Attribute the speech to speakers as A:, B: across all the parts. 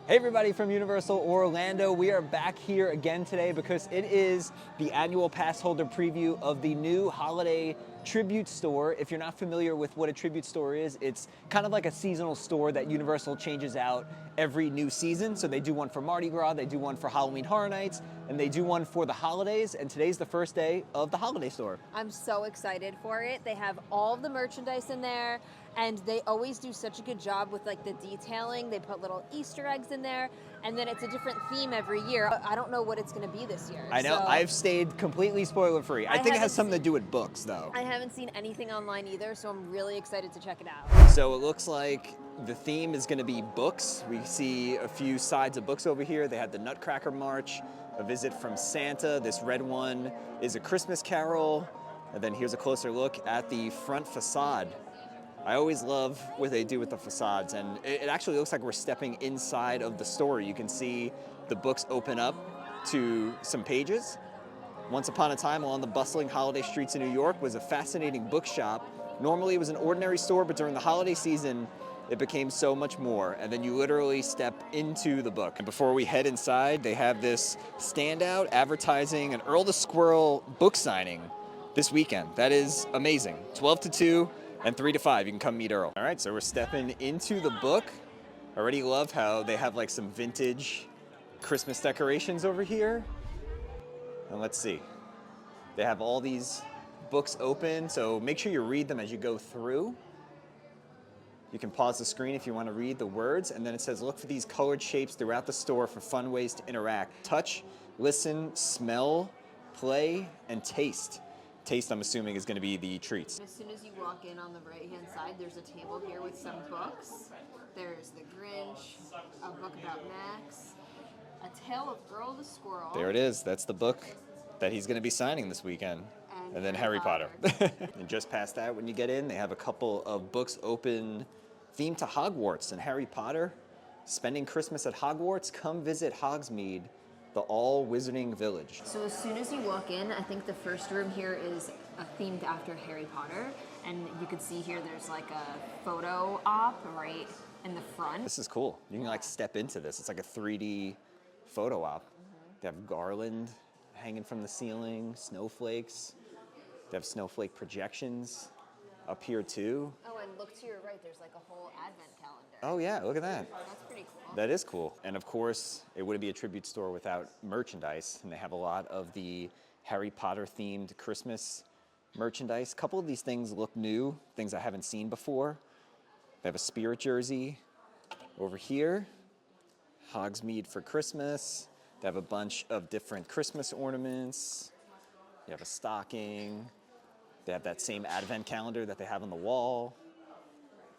A: Hey everybody from Universal Orlando. We are back here again today because it is the annual pass holder preview of the new holiday tribute store. If you're not familiar with what a tribute store is, it's kind of like a seasonal store that Universal changes out every new season. So they do one for Mardi Gras, they do one for Halloween Horror Nights, and they do one for the holidays. And today's the first day of the holiday store.
B: I'm so excited for it. They have all of the merchandise in there, and they always do such a good job with like the detailing. They put little Easter eggs in there, and then it's a different theme every year. I don't know what it's going to be this year.
A: I know,
B: so
A: I've stayed completely spoiler free. I think it has something to do with books though.
B: I haven't seen anything online either, so I'm really excited to check it out.
A: So it looks like the theme is going to be books. We see a few sides of books over here. They had the Nutcracker March, A Visit from Santa. This red one is A Christmas Carol. And then here's a closer look at the front facade. I always love what they do with the facades, and it actually looks like we're stepping inside of the store. You can see the books open up to some pages. Once upon a time, along the bustling holiday streets of New York was a fascinating bookshop. Normally it was an ordinary store, but during the holiday season, it became so much more. And then you literally step into the book. And before we head inside, they have this standout advertising an Earl the Squirrel book signing this weekend. That is amazing. 12 to 2 and 3 to 5, you can come meet Earl. All right, so we're stepping into the book. I already love how they have like some vintage Christmas decorations over here. And let's see, they have all these books open, so make sure you read them as you go through. You can pause the screen if you want to read the words, and then it says, look for these colored shapes throughout the store for fun ways to interact. Touch, listen, smell, play, and taste. Taste, I'm assuming, is going to be the treats.
B: As soon as you walk in on the right-hand side, there's a table here with some books. There's The Grinch, a book about Max, A Tale of Earl the Squirrel.
A: There it is. That's the book that he's going to be signing this weekend. And then Harry Potter. And just past that, when you get in, they have a couple of books open themed to Hogwarts and Harry Potter. Spending Christmas at Hogwarts? Come visit Hogsmeade, the all-wizarding village.
B: So as soon as you walk in, I think the first room here is themed after Harry Potter. And you can see here there's like a photo op right in the front.
A: This is cool. You can like step into this. It's like a 3D photo op. They have garland hanging from the ceiling, snowflakes. They have snowflake projections up here too.
B: Oh, and look to your right, there's like a whole advent calendar.
A: Oh yeah, look at that.
B: That's pretty cool.
A: That is cool. And of course, it wouldn't be a tribute store without merchandise. And they have a lot of the Harry Potter themed Christmas merchandise. A couple of these things look new, things I haven't seen before. They have a Spirit jersey over here. Hogsmeade for Christmas. They have a bunch of different Christmas ornaments. You have a stocking. They have that same advent calendar that they have on the wall.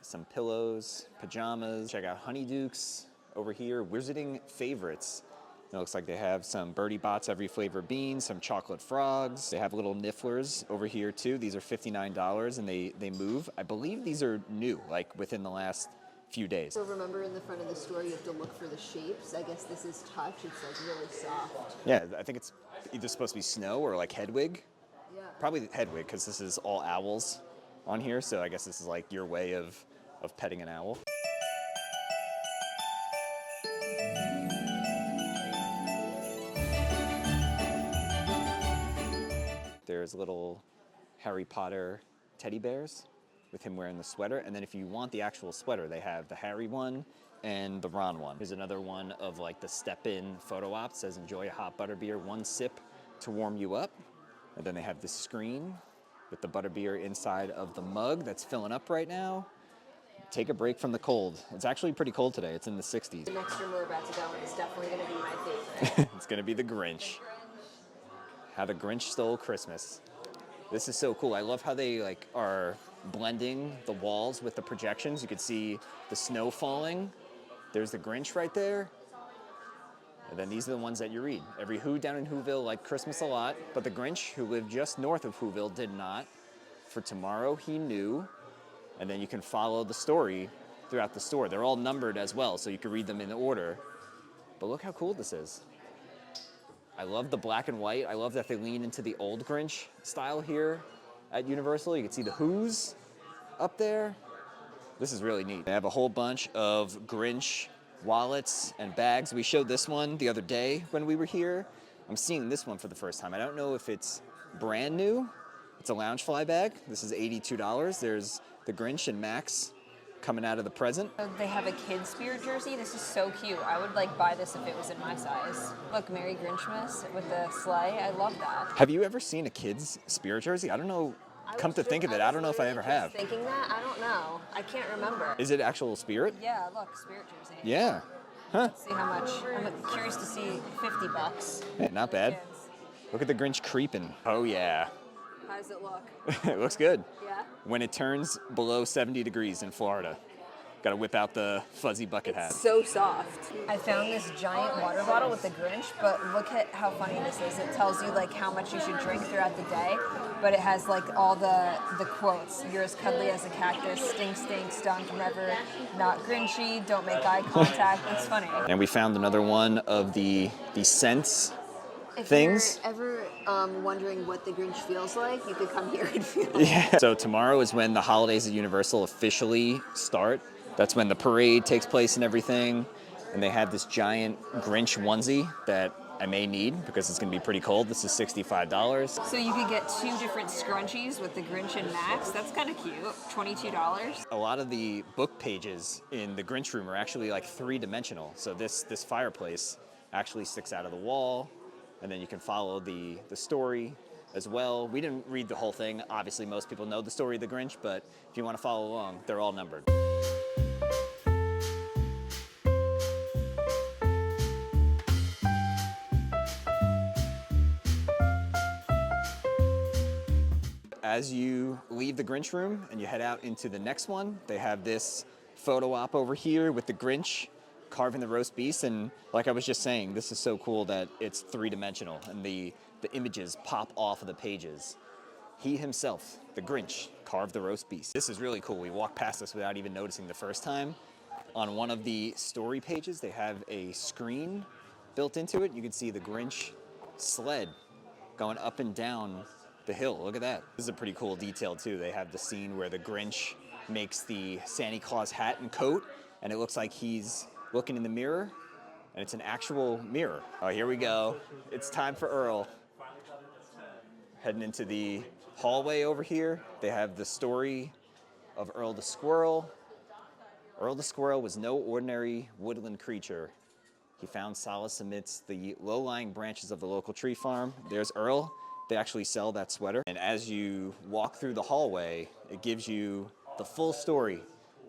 A: Some pillows, pajamas. Check out Honeydukes over here. Wizarding favorites. It looks like they have some Birdie Bots every flavor beans, some chocolate frogs. They have little nifflers over here too. These are $59 and they move. I believe these are new, like within the last few days.
B: So remember in the front of the store you have to look for the shapes. I guess this is touch. It's like really soft.
A: Yeah, I think it's either supposed to be snow or like Hedwig.
B: Yeah.
A: Probably Hedwig, because this is all owls on here, so I guess this is like your way of petting an owl. There's little Harry Potter teddy bears with him wearing the sweater, and then if you want the actual sweater, they have the Harry one and the Ron one. Here's another one of like the step-in photo op. It says, enjoy a hot butterbeer, one sip to warm you up. And then they have this screen with the butterbeer inside of the mug that's filling up right now. Take a break from the cold. It's actually pretty cold today. It's in the 60s.
B: The next room we're about to go in is definitely going to be my favorite.
A: It's going to be the Grinch. How the Grinch Stole Christmas. This is so cool. I love how they like are blending the walls with the projections. You can see the snow falling. There's the Grinch right there. And then these are the ones that you read. Every Who down in Whoville liked Christmas a lot, but the Grinch, who lived just north of Whoville, did not. For tomorrow he knew. And then you can follow the story throughout the store. They're all numbered as well, so you can read them in order. But look how cool this is. I love the black and white. I love that they lean into the old Grinch style here at Universal. You can see the Who's up there. This is really neat. They have a whole bunch of Grinch wallets and bags. We showed this one the other day when we were here. I'm seeing this one for the first time. I don't know if it's brand new. It's a Loungefly bag. This is $82. There's the Grinch and Max coming out of the present.
B: They have a kid spirit jersey. This is so cute. I would like buy this if it was in my size. Look, Merry Grinchmas with the sleigh. I love that.
A: Have you ever seen a kid's spirit jersey? I don't know. Come to think of it, I don't know if I ever have.
B: Thinking that? I don't know. I can't remember.
A: Is it actual spirit?
B: Yeah, look, spirit jersey.
A: Yeah. Huh.
B: Let's see how much. I'm curious to see $50.
A: Hey, not bad. Look at the Grinch creeping. Oh yeah.
B: How does it look?
A: It looks good.
B: Yeah?
A: When it turns below 70 degrees in Florida, gotta whip out the fuzzy bucket hat.
B: So soft. I found this giant water bottle with the Grinch, but look at how funny this is. It tells you like how much you should drink throughout the day, but it has like all the quotes. You're as cuddly as a cactus, stink, stink, stunk, never, not Grinchy, don't make eye contact. It's funny.
A: And we found another one of the scents things.
B: If you're ever wondering what the Grinch feels like, you could come here and feel it.
A: Yeah. So tomorrow is when the holidays at Universal officially start. That's when the parade takes place and everything. And they have this giant Grinch onesie that I may need because it's going to be pretty cold. This is $65.
B: So you could get 2 different scrunchies with the Grinch and Max. That's kind of cute. $22.
A: A lot of the book pages in the Grinch room are actually like 3-dimensional. So this fireplace actually sticks out of the wall, and then you can follow the story as well. We didn't read the whole thing. Obviously, most people know the story of the Grinch, but if you want to follow along, they're all numbered. As you leave the Grinch room and you head out into the next one, they have this photo op over here with the Grinch carving the roast beast. And like I was just saying, this is so cool that it's 3-dimensional and the images pop off of the pages. He himself, the Grinch, carved the roast beast. This is really cool. We walked past this without even noticing the first time. On one of the story pages, they have a screen built into it. You can see the Grinch sled going up and down the hill. Look at that. This is a pretty cool detail too. They have the scene where the Grinch makes the Santa Claus hat and coat, and it looks like he's looking in the mirror, and it's an actual mirror. Oh, here we go. It's time for Earl. Heading into the hallway over here, they have the story of Earl the Squirrel. Earl the Squirrel was no ordinary woodland creature. He found solace amidst the low-lying branches of the local tree farm. There's Earl. They actually sell that sweater. And as you walk through the hallway, it gives you the full story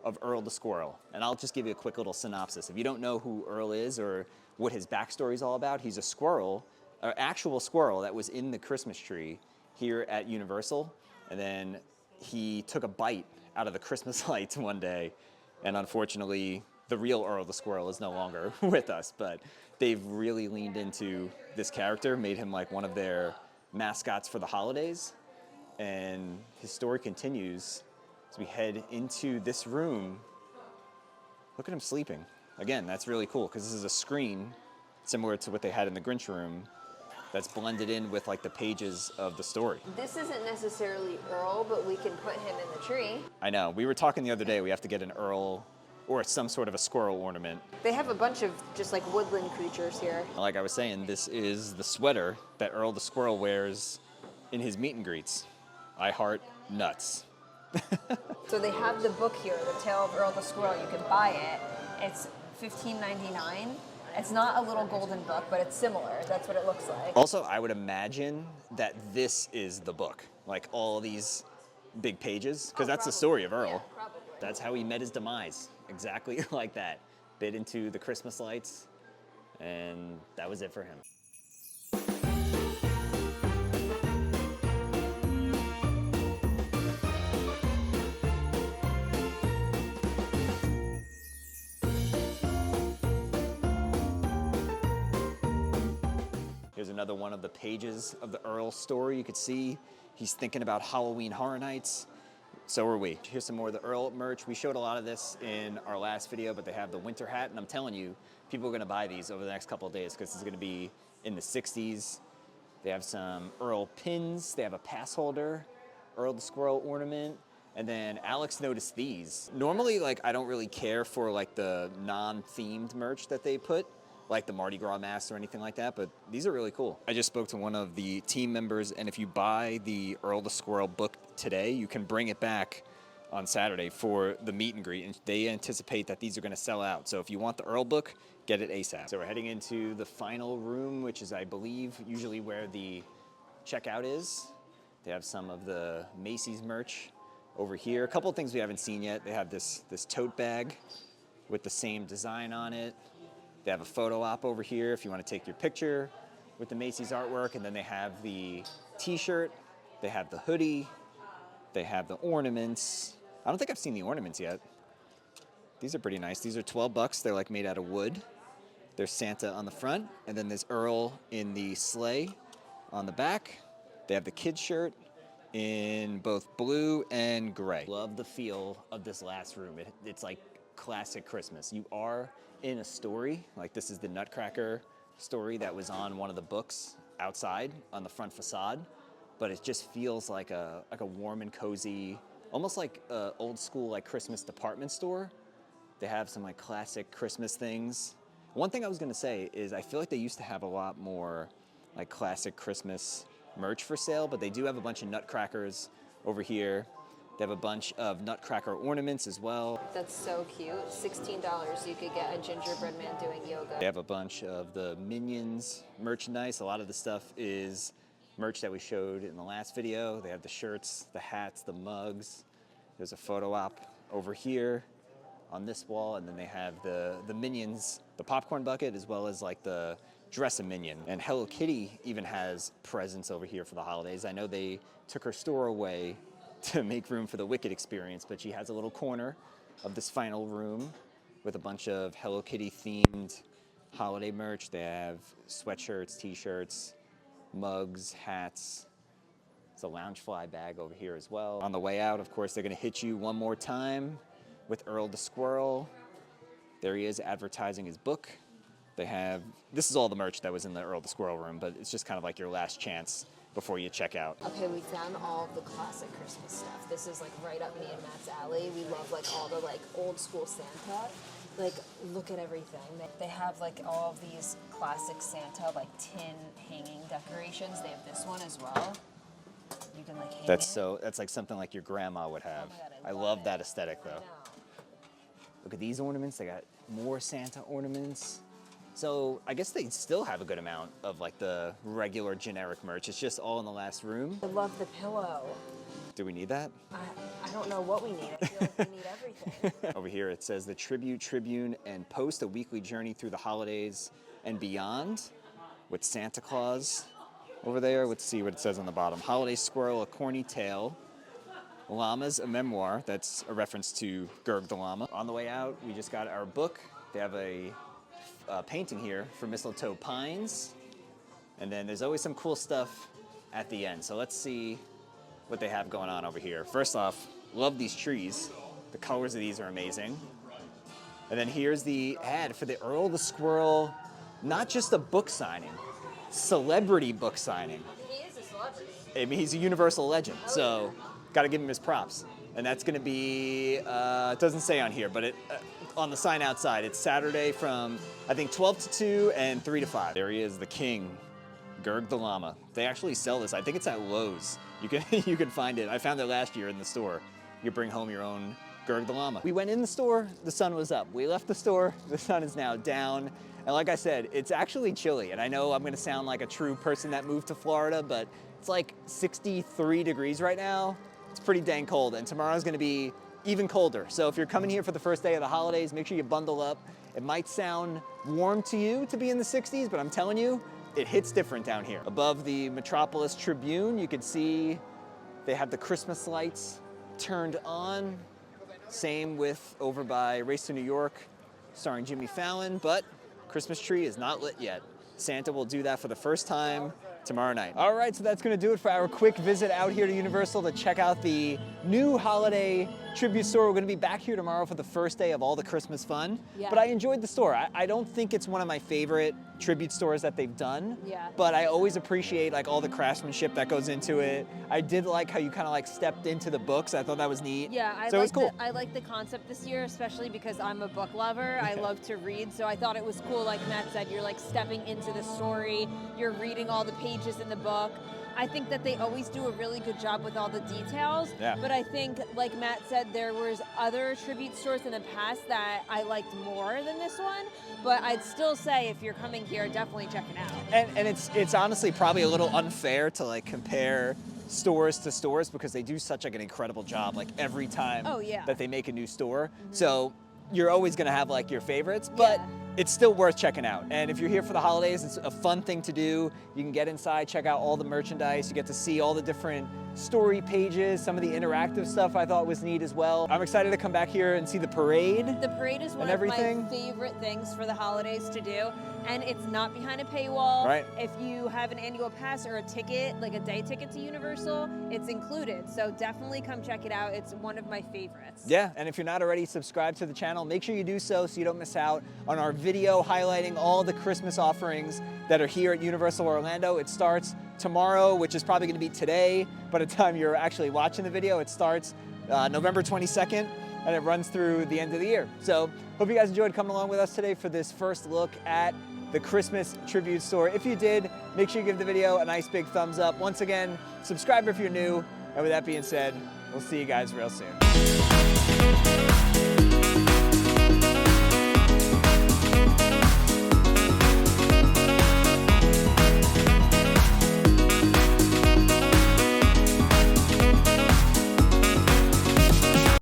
A: of Earl the Squirrel. And I'll just give you a quick little synopsis. If you don't know who Earl is or what his backstory is all about, he's a squirrel, an actual squirrel that was in the Christmas tree here at Universal. And then he took a bite out of the Christmas lights one day. And unfortunately, the real Earl the Squirrel is no longer with us. But they've really leaned into this character, made him like one of their mascots for the holidays, and his story continues as we head into this room. Look at him sleeping. Again, that's really cool because this is a screen similar to what they had in the Grinch room that's blended in with like the pages of the story.
B: This isn't necessarily Earl, but we can put him in the tree.
A: I know. We were talking the other day, we have to get an Earl or some sort of a squirrel ornament.
B: They have a bunch of just like woodland creatures here.
A: Like I was saying, this is the sweater that Earl the Squirrel wears in his meet and greets. I heart nuts.
B: So they have the book here, The Tale of Earl the Squirrel. You can buy it. It's $15.99. It's not a little golden book, but it's similar. That's what it looks like.
A: Also, I would imagine that this is the book, like all these big pages, because that's the story of Earl.
B: Yeah, probably.
A: That's how he met his demise, exactly like that. Bit into the Christmas lights, and that was it for him. Here's another one of the pages of the Earl story. You could see he's thinking about Halloween Horror Nights. So are we. Here's some more of the Earl merch. We showed a lot of this in our last video, but they have the winter hat, and I'm telling you, people are gonna buy these over the next couple of days because it's gonna be in the 60s. They have some Earl pins. They have a pass holder, Earl the Squirrel ornament. And then Alex noticed these. Normally, like, I don't really care for like the non-themed merch that they put, like the Mardi Gras masks or anything like that, but these are really cool. I just spoke to one of the team members, and if you buy the Earl the Squirrel book today, you can bring it back on Saturday for the meet and greet, and they anticipate that these are gonna sell out. So if you want the Earl book, get it ASAP. So we're heading into the final room, which is, I believe, usually where the checkout is. They have some of the Macy's merch over here. A couple of things we haven't seen yet. They have this tote bag with the same design on it. They have a photo op over here if you want to take your picture with the Macy's artwork. And then they have the t-shirt, they have the hoodie, they have the ornaments. I don't think I've seen the ornaments yet. These are pretty nice. These are $12. They're like made out of wood. There's Santa on the front, and then there's Earl in the sleigh on the back. They have the kids shirt in both blue and gray. Love the feel of this last room. It's like classic Christmas. You are in a story, like this is the Nutcracker story that was on one of the books outside on the front facade, but it just feels like a warm and cozy, almost like a old school like Christmas department store. They have some like classic Christmas things. One thing I was gonna say is I feel like they used to have a lot more like classic Christmas merch for sale, but they do have a bunch of nutcrackers over here. They have a bunch of nutcracker ornaments as well.
B: That's so cute. $16 you could get a gingerbread man doing yoga.
A: They have a bunch of the Minions merchandise. A lot of the stuff is merch that we showed in the last video. They have the shirts, the hats, the mugs. There's a photo op over here on this wall, and then they have the Minions, the popcorn bucket, as well as like the dress a Minion. And Hello Kitty even has presents over here for the holidays. I know they took her store away to make room for the Wicked experience, but she has a little corner of this final room with a bunch of Hello Kitty themed holiday merch. They have sweatshirts, t-shirts, mugs, hats. It's a Loungefly bag over here as well. On the way out, of course, they're gonna hit you one more time with Earl the Squirrel. There he is advertising his book. They have, this is all the merch that was in the Earl the Squirrel room, but it's just kind of like your last chance before you check out.
B: Okay, we found all of the classic Christmas stuff. This is like right up me and Matt's alley. We love like all the like old school Santa. Like, look at everything. They have like all of these classic Santa like tin hanging decorations. They have this one as well. You can like hang
A: That's like something like your grandma would have.
B: Oh my God,
A: I love that aesthetic though. Look at these ornaments. They got more Santa ornaments. So I guess they still have a good amount of like the regular generic merch. It's just all in the last room.
B: I love the pillow.
A: Do we need that?
B: I don't know what we need. I feel like we need everything.
A: Over here it says the Tribune, and Post, a weekly journey through the holidays and beyond with Santa Claus over there. Let's see what it says on the bottom. Holiday Squirrel, a corny tale. Llamas, a memoir. That's a reference to Gurg the Llama. On the way out, we just got our book. They have a painting here for Mistletoe Pines. And then there's always some cool stuff at the end. So let's see what they have going on over here. First off, love these trees. The colors of these are amazing. And then here's the ad for the Earl the Squirrel, not just a book signing, celebrity book signing.
B: He is a celebrity.
A: I mean, he's a universal legend, so got to give him his props. And that's going to be, it doesn't say on here, but on the sign outside, it's Saturday from, I think, 12 to 2 and 3 to 5. There he is, the king, Gurg the Llama. They actually sell this. I think it's at Lowe's. You can find it. I found it last year in the store. You can bring home your own Gurg the Llama. We went in the store, the sun was up. We left the store, the sun is now down. And like I said, it's actually chilly. And I know I'm gonna sound like a true person that moved to Florida, but it's like 63 degrees right now. It's pretty dang cold. And tomorrow's gonna be even colder. So if you're coming here for the first day of the holidays, make sure you bundle up. It might sound warm to you to be in the 60s, but I'm telling you, it hits different down here. Above the Metropolis Tribune, you can see they have the Christmas lights turned on. Same with over by Race to New York, starring Jimmy Fallon, but Christmas tree is not lit yet. Santa will do that for the first time tomorrow night. All right, so that's gonna do it for our quick visit out here to Universal to check out the new holiday tribute store. We're going to be back here tomorrow for the first day of all the Christmas fun.
B: Yeah.
A: But I enjoyed the store. I don't think it's one of my favorite tribute stores that they've done.
B: Yeah.
A: But I always appreciate like all the craftsmanship that goes into it. I did like how you kind of like stepped into the books. I thought that was neat.
B: Yeah,
A: so it was cool.
B: I like the concept this year, especially because I'm a book lover. I love to read, so I thought it was cool. Like Matt said, you're like stepping into the story. You're reading all the pages in the book. I think that they always do a really good job with all the details.
A: Yeah.
B: But I think, like Matt said, there was other tribute stores in the past that I liked more than this one. But I'd still say if you're coming here, definitely check it out.
A: And it's honestly probably a little unfair to like compare stores to stores because they do such like an incredible job like every time that they make a new store. So you're always gonna have like your favorites, but it's still worth checking out. And if you're here for the holidays, it's a fun thing to do. You can get inside, check out all the merchandise. You get to see all the different story pages, some of the interactive stuff I thought was neat as well. I'm excited to come back here and see the parade.
B: The parade is one of my favorite things for the holidays to do, and it's not behind a paywall.
A: Right.
B: If you have an annual pass or a ticket, like a day ticket to Universal, it's included. So definitely come check it out. It's one of my favorites.
A: Yeah, and if you're not already subscribed to the channel, make sure you do so you don't miss out on our video highlighting all the Christmas offerings that are here at Universal Orlando. It starts tomorrow, which is probably going to be today. By the time you're actually watching the video, it starts November 22nd, and it runs through the end of the year. So hope you guys enjoyed coming along with us today for this first look at the Christmas tribute store. If you did, make sure you give the video a nice big thumbs up. Once again, subscribe if you're new. And with that being said, we'll see you guys real soon.